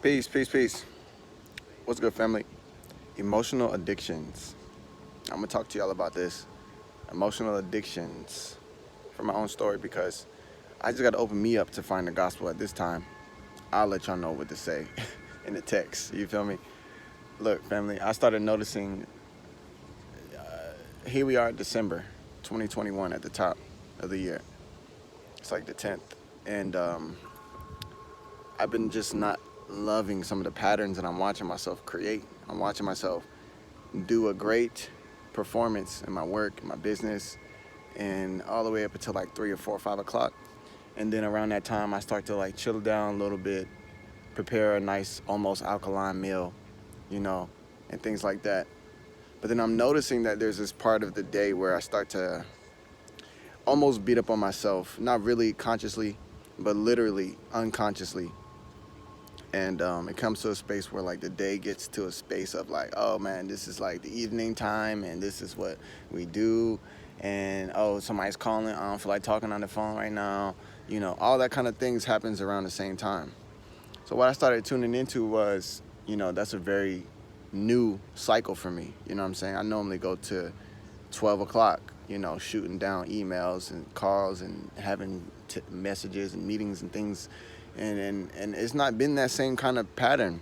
Peace, peace, peace. What's good, family? Emotional addictions. I'm gonna talk to y'all about this. Emotional addictions from my own story because I just gotta open me up to find the gospel at this time. I'll let y'all know what to say in the text. You feel me? Look, family, I started noticing here we are, December 2021 at the top of the year. It's like the 10th. And I've been just not loving some of the patterns that I'm watching myself create. I'm watching myself do a great performance in my work, in my business, and all the way up until like 3 or 4 or 5 o'clock. And then around that time, I start to like chill down a little bit, prepare a nice, almost alkaline meal, you know, and things like that. But then I'm noticing that there's this part of the day where I start to almost beat up on myself, not really consciously, but literally unconsciously. And it comes to a space where like the day gets to a space of like, oh man, this is like the evening time and this is what we do. And oh, somebody's calling, I don't feel like talking on the phone right now. All that kind of things happens around the same time. So what I started tuning into was, that's a very new cycle for me. You know what I'm saying? I normally go to 12 o'clock, shooting down emails and calls and having messages and meetings and things. And it's not been that same kind of pattern.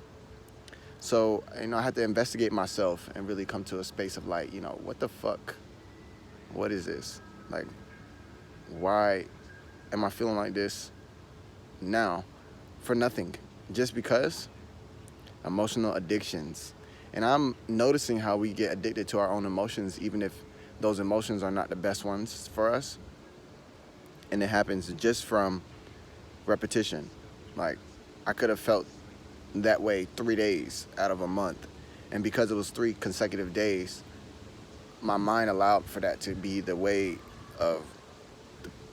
So, I had to investigate myself and really come to a space of like, what the fuck? What is this? Like, why am I feeling like this now for nothing? Just because? Emotional addictions. And I'm noticing how we get addicted to our own emotions, even if those emotions are not the best ones for us. And it happens just from repetition. Like, I could have felt that way 3 days out of a month. And because it was 3 consecutive days, my mind allowed for that to be the way of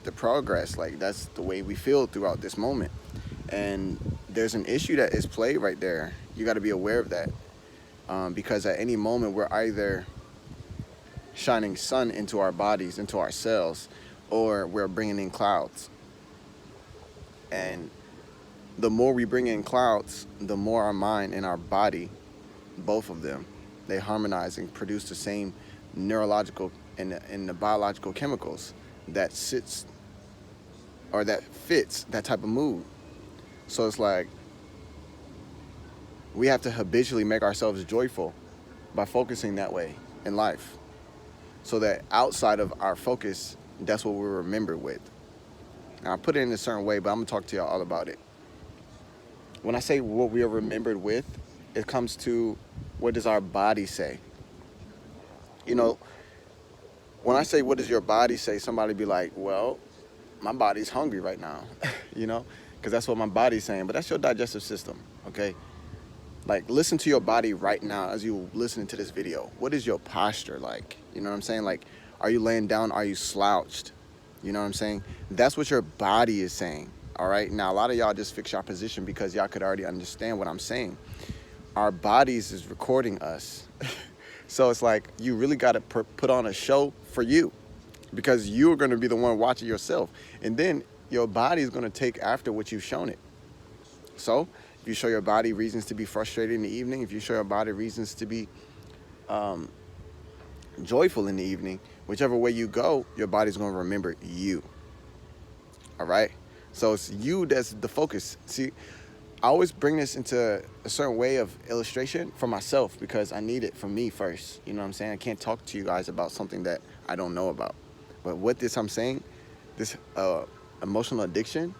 the progress. Like, that's the way we feel throughout this moment. And there's an issue that is played right there. You got to be aware of that. Because at any moment, we're either shining sun into our bodies, into our cells, or we're bringing in clouds. And the more we bring in clouds, the more our mind and our body, both of them, they harmonize and produce the same neurological and the biological chemicals that sits or that fits that type of mood. So it's like we have to habitually make ourselves joyful by focusing that way in life, so that outside of our focus, that's what we're remembered with. Now, I put it in a certain way, but I'm gonna talk to y'all all about it. When I say what we are remembered with, it comes to what does our body say? You know, when I say what does your body say, somebody be like, well, my body's hungry right now, you know, because that's what my body's saying. But that's your digestive system, okay? Like, listen to your body right now as you listening to this video. What is your posture like? You know what I'm saying? Like, are you laying down? Are you slouched? You know what I'm saying? That's what your body is saying. All right. Now, a lot of y'all just fix your position because y'all could already understand what I'm saying. Our bodies is recording us. So it's like you really got to put on a show for you, because you're going to be the one watching yourself. And then your body is going to take after what you've shown it. So if you show your body reasons to be frustrated in the evening, if you show your body reasons to be joyful in the evening, whichever way you go, your body's going to remember you. All right? So it's you that's the focus. See, I always bring this into a certain way of illustration for myself because I need it for me first. You know what I'm saying? I can't talk to you guys about something that I don't know about. But what this I'm saying, this emotional addiction,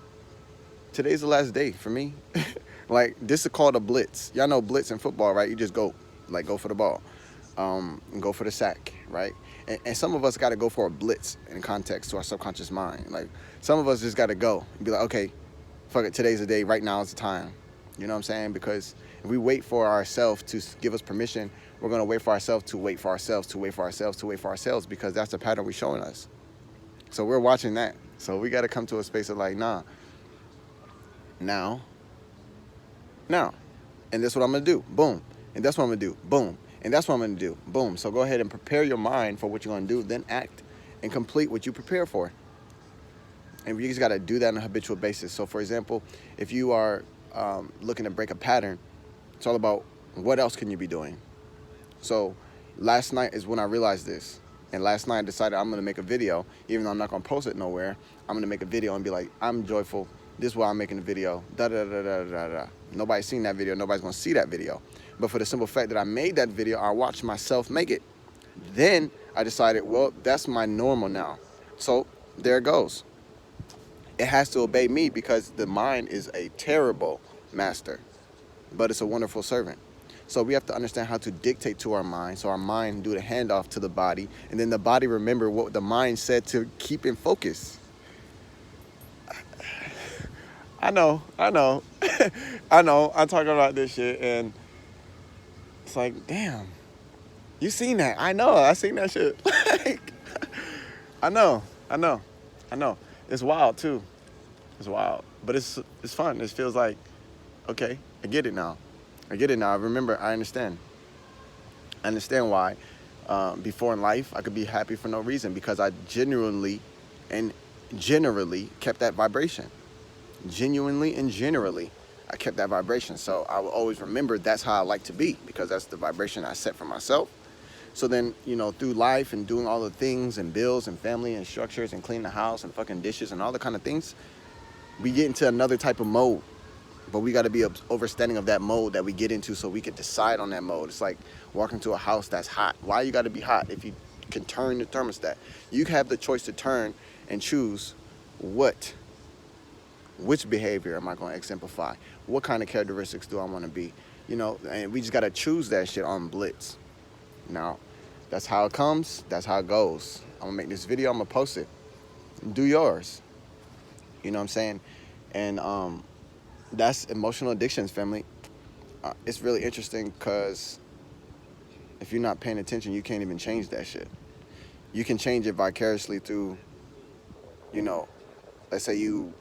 today's the last day for me. Like, this is called a blitz. Y'all know blitz in football, right? You just go for the ball, and go for the sack, right? And some of us got to go for a blitz in context to our subconscious mind. Like, some of us just got to go and be like, okay, fuck it, today's the day, right now is the time. You know what I'm saying? Because if we wait for ourselves to give us permission, we're going to wait for ourselves to wait for ourselves to wait for ourselves to wait for ourselves, because that's the pattern we're showing us. So we're watching that. So we got to come to a space of like, nah, now, and that's what I'm going to do. Boom. And that's what I'm going to do. Boom. And that's what I'm going to do. Boom. So go ahead and prepare your mind for what you're going to do, then act and complete what you prepare for. And you just got to do that on a habitual basis. So, for example, if you are looking to break a pattern. It's all about what else can you be doing. So last night is when I realized this. And last night I decided I'm gonna make a video, even though I'm not gonna post it nowhere. I'm gonna make a video and be like, I'm joyful. This is why I'm making the video. Da da da da da da. Nobody's seen that video. Nobody's gonna see that video. But for the simple fact that I made that video, I watched myself make it. Then I decided, well, that's my normal now. So there it goes. It has to obey me because the mind is a terrible master, but it's a wonderful servant. So we have to understand how to dictate to our mind, so our mind do the handoff to the body, and then the body remember what the mind said to keep in focus. I know, I know, I know. I'm talking about this shit, and it's like, damn, you seen that? I know, I seen that shit. Like, I know. It's wild too. It's wild, but it's fun. It feels like, okay, I get it now. I remember, I understand. I understand why before in life I could be happy for no reason, because I genuinely and generally kept that vibration. Genuinely and generally, I kept that vibration. So I will always remember that's how I like to be, because that's the vibration I set for myself. So then, you know, through life and doing all the things and bills and family and structures and cleaning the house and fucking dishes and all the kind of things, we get into another type of mode. But we got to be understanding of that mode that we get into, so we can decide on that mode. It's like walking to a house that's hot. Why you got to be hot if you can turn the thermostat? You have the choice to turn and choose which behavior am I going to exemplify? What kind of characteristics do I want to be? You know, and we just got to choose that shit on blitz. Now, that's how it comes. That's how it goes. I'm going to make this video. I'm going to post it. Do yours. You know what I'm saying? And that's emotional addictions, family. It's really interesting because if you're not paying attention, you can't even change that shit. You can change it vicariously through, you know, let's say you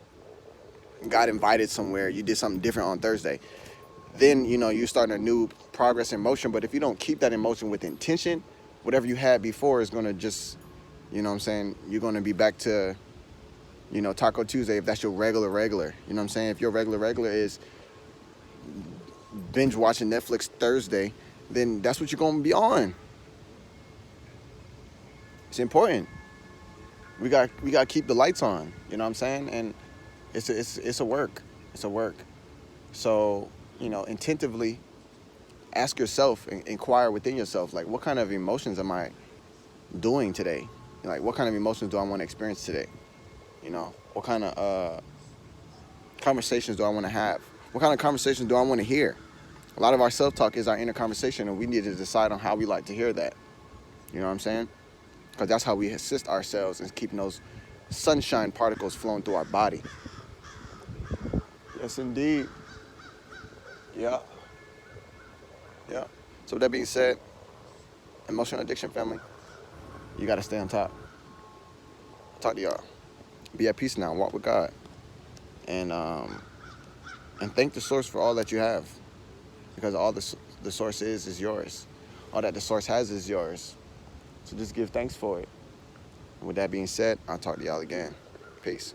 got invited somewhere, you did something different on Thursday. Then, you know, you're starting a new progress in motion. But if you don't keep that emotion with intention, whatever you had before is going to just, you know what I'm saying, you're going to be back to, you know, Taco Tuesday, if that's your regular. You know what I'm saying? If your regular is binge watching Netflix Thursday, then that's what you're going to be on. It's important. We got to keep the lights on, you know what I'm saying? And it's a work. It's a work. So, you know, intentively ask yourself and inquire within yourself, like, what kind of emotions am I doing today? Like, what kind of emotions do I want to experience today? You know, what kind of conversations do I want to have? What kind of conversations do I want to hear? A lot of our self-talk is our inner conversation, and we need to decide on how we like to hear that. You know what I'm saying? Because that's how we assist ourselves in keeping those sunshine particles flowing through our body. Yes, indeed. Yeah. So with that being said, emotional addiction, family, you got to stay on top. Talk to y'all. Be at peace now. Walk with God. And thank the source for all that you have. Because all the source is yours. All that the source has is yours. So just give thanks for it. And with that being said, I'll talk to y'all again. Peace.